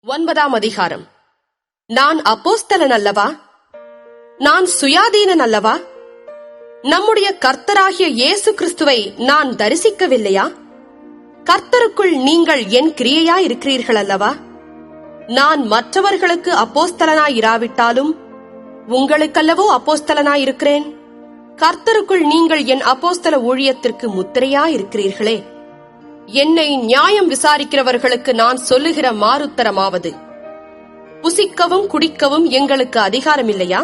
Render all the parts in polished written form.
9ஆம் அதிகாரம். நான் அப்போஸ்தலன் அல்லவா? நான் சுயாதீனன் அல்லவா? நம்முடைய கர்த்தராகிய இயேசு கிறிஸ்துவை நான் தரிசிக்கவில்லையா? கர்த்தருக்குள் நீங்கள் என் கிரியையா இருக்கிறீர்கள் அல்லவா? நான் மற்றவர்களுக்கு அப்போஸ்தலனாயிராவிட்டாலும் உங்களுக்கல்லவோ அப்போஸ்தலனாயிருக்கிறேன். கர்த்தருக்குள் நீங்கள் என் அப்போஸ்தல ஊழியத்திற்கு முத்திரையாயிருக்கிறீர்களே. என்னை நியாயம் விசாரிக்கிறவர்களுக்கு நான் சொல்லுகிற மாறுத்தரமாவது, புசிக்கவும் குடிக்கவும் எங்களுக்கு அதிகாரம் இல்லையா?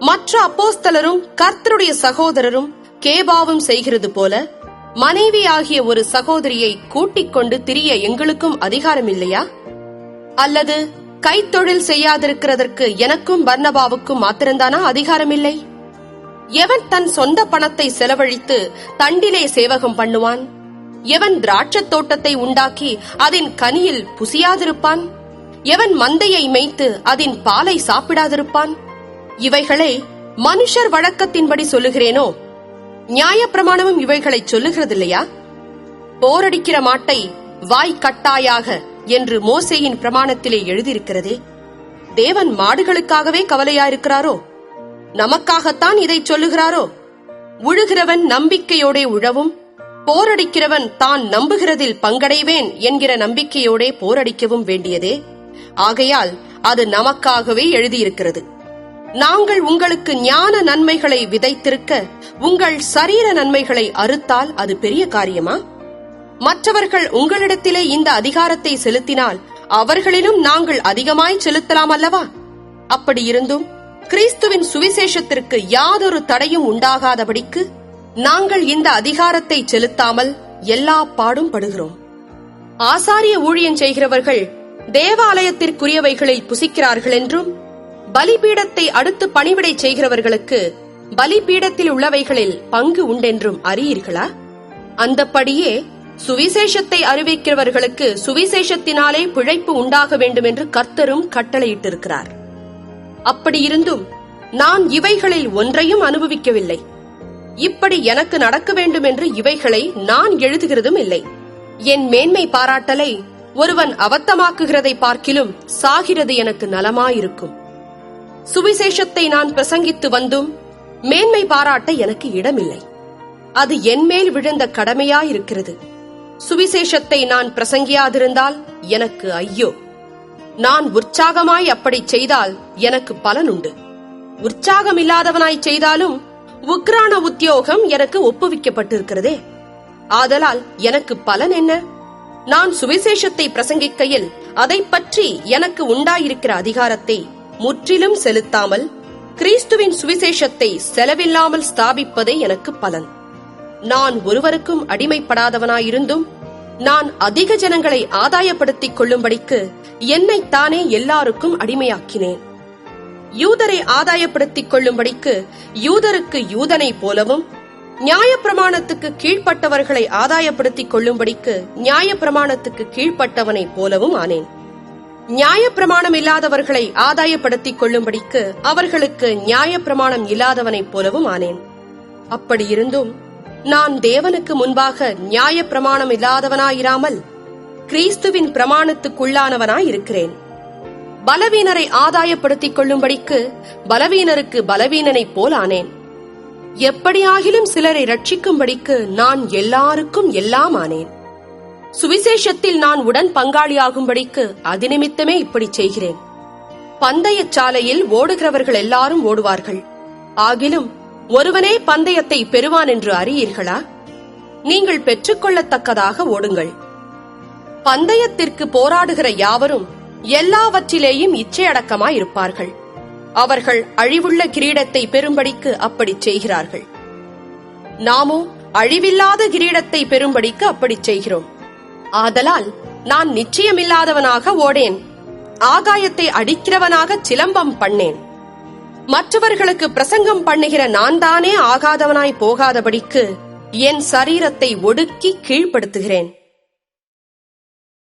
மற்ற அப்போஸ்தலரும் கர்த்தருடைய சகோதரரும் கேபாவும் செய்கிறது போல மனைவி ஆகிய ஒரு சகோதரியை கூட்டிக் கொண்டு திரிய எங்களுக்கும் அதிகாரம் இல்லையா? அல்லது கைத்தொழில் செய்யாதிருக்கிறதற்கு எனக்கும் பர்னபாவுக்கும் மாத்திரந்தானா அதிகாரம் இல்லை? எவன் தன் சொந்த பணத்தை செலவழித்து தண்டிலே சேவகம் பண்ணுவான்? எவன் திராட்சத் தோட்டத்தை உண்டாக்கி அதன் கனியில் புசியாதிருப்பான்? எவன் மந்தையை மேய்த்து அதன் பாலை சாப்பிடாதிருப்பான்? இவைகளை மனுஷர் வழக்கத்தின்படி சொல்லுகிறேனோ? நியாயப்பிரமாணமும் இவைகளை சொல்லுகிறதில்லையா? போரடிக்கிற மாட்டை வாய் கட்டாயாக என்று மோசேயின் பிரமாணத்திலே எழுதியிருக்கிறதே. தேவன் மாடுகளுக்காகவே கவலையாயிருக்கிறாரோ? நமக்காகத்தான் இதை சொல்லுகிறாரோ? உழுகிறவன் நம்பிக்கையோடே உழவும், போரடிக்கிறவன் தான் நம்புகிறதில் பங்கடைவேன் என்கிற நம்பிக்கையோடே போரடிக்கவும் வேண்டியதே. ஆகையால் அது நமக்காகவே எழுதியிருக்கிறது. நாங்கள் உங்களுக்கு ஞான நன்மைகளை விதைத்திருக்க உங்கள் சரீர நன்மைகளை அறுத்தால் அது பெரிய காரியமா? மற்றவர்கள் உங்களிடத்திலே இந்த அதிகாரத்தை செலுத்தினால் அவர்களிலும் நாங்கள் அதிகமாய் செலுத்தலாம் அல்லவா? அப்படியிருந்தும் கிறிஸ்துவின் சுவிசேஷத்திற்கு யாதொரு தடையும் உண்டாகாதபடிக்கு நாங்கள் இந்த அதிகாரத்தை செலுத்தாமல் எல்லா பாடும் படுகிறோம். ஆசாரிய ஊழியம் செய்கிறவர்கள் தேவாலயத்திற்குரியவைகளில் புசிக்கிறார்கள் என்றும், பலிபீடத்தை அடுத்து பணிவிடை செய்கிறவர்களுக்கு பலிபீடத்தில் உள்ளவைகளில் பங்கு உண்டென்றும் அறியீர்களா? அந்தப்படியே சுவிசேஷத்தை அறிவிக்கிறவர்களுக்கு சுவிசேஷத்தினாலே பிழைப்பு உண்டாக வேண்டும் என்று கர்த்தரும் கட்டளையிட்டிருக்கிறார். அப்படியிருந்தும் நான் இவைகளில் ஒன்றையும் அனுபவிக்கவில்லை. இப்படி எனக்கு நடக்க வேண்டும் என்று இவைகளை நான் எழுதுகிறதும் இல்லை. என் மேன்மை பாராட்டலை ஒருவன் அவத்தமாக்குகிறதை பார்க்கிலும் சாகிறது எனக்கு நலமாயிருக்கும். சுவிசேஷத்தை நான் பிரசங்கித்து வந்தும் மேன்மை பாராட்ட எனக்கு இடமில்லை. அது என் மேல் விழுந்த கடமையாயிருக்கிறது. சுவிசேஷத்தை நான் பிரசங்கியாதிருந்தால் எனக்கு ஐயோ! நான் உற்சாகமாய் அப்படி செய்தால் எனக்கு பலனுண்டு. உற்சாகமில்லாதவனாய் செய்தாலும் உக்ரான உத்தியோகம் எனக்கு ஒப்புவிக்கப்பட்டிருக்கிறதே. ஆதலால் எனக்கு பலன் என்ன? நான் சுவிசேஷத்தை பிரசங்கிக்கையில் அதை பற்றி எனக்கு உண்டாயிருக்கிற அதிகாரத்தை முற்றிலும் செலுத்தாமல் கிறிஸ்துவின் சுவிசேஷத்தை செலவில்லாமல் ஸ்தாபிப்பதே எனக்கு பலன். நான் ஒருவருக்கும் அடிமைப்படாதவனாயிருந்தும் நான் அதிக ஜனங்களை ஆதாயப்படுத்திக் கொள்ளும்படிக்கு என்னைத்தானே எல்லாருக்கும் அடிமையாக்கினேன். யூதரை ஆதாயப்படுத்திக் கொள்ளும்படிக்கு யூதருக்கு யூதனை போலவும், நியாயப்பிரமாணத்துக்கு கீழ்ப்பட்டவர்களை ஆதாயப்படுத்திக் கொள்ளும்படிக்கு நியாயப்பிரமாணத்துக்கு கீழ்ப்பட்டவனை போலவும் ஆனேன். நியாயப்பிரமாணம் இல்லாதவர்களை ஆதாயப்படுத்திக் கொள்ளும்படிக்கு அவர்களுக்கு நியாயப்பிரமாணம் இல்லாதவனைப் போலவும் ஆனேன். அப்படியிருந்தும் நான் தேவனுக்கு முன்பாக நியாயப்பிரமாணம் இல்லாதவனாயிராமல் கிறிஸ்துவின் பிரமாணத்துக்குள்ளானவனாயிருக்கிறேன். பலவீனரை ஆதாயப்படுத்திக் கொள்ளும்படிக்கு பலவீனருக்கு பலவீனனைப் போல் ஆனேன். எப்படியாகிலும் சிலரை ரட்சிக்கும்படிக்கு நான் எல்லாருக்கும் எல்லாம் ஆனேன். சுவிசேஷத்தில் நான் உடன் பங்காளியாகும்படிக்கு அது நிமித்தமே இப்படி செய்கிறேன். பந்தயச் சாலையில் ஓடுகிறவர்கள் எல்லாரும் ஓடுவார்கள். ஆகிலும் ஒருவனே பந்தயத்தை பெறுவான் என்று அறியீர்களா? நீங்கள் பெற்றுக்கொள்ளத்தக்கதாக ஓடுங்கள். பந்தயத்திற்கு போராடுகிற யாவரும் எல்லாவற்றிலேயும் இச்சையடக்கமாயிருப்பார்கள். அவர்கள் அழிவுள்ள கிரீடத்தை பெறும்படிக்கு அப்படி செய்கிறார்கள். நாமோ அழிவில்லாத கிரீடத்தை பெறும்படிக்கு அப்படி செய்கிறோம். ஆதலால் நான் நிச்சயமில்லாதவனாக ஓடேன், ஆகாயத்தை அடிக்கிறவனாக சிலம்பம் பண்ணேன். மற்றவர்களுக்கு பிரசங்கம் பண்ணுகிற நான் தானே ஆகாதவனாய் போகாதபடிக்கு என் சரீரத்தை ஒடுக்கி கீழ்ப்படுத்துகிறேன்.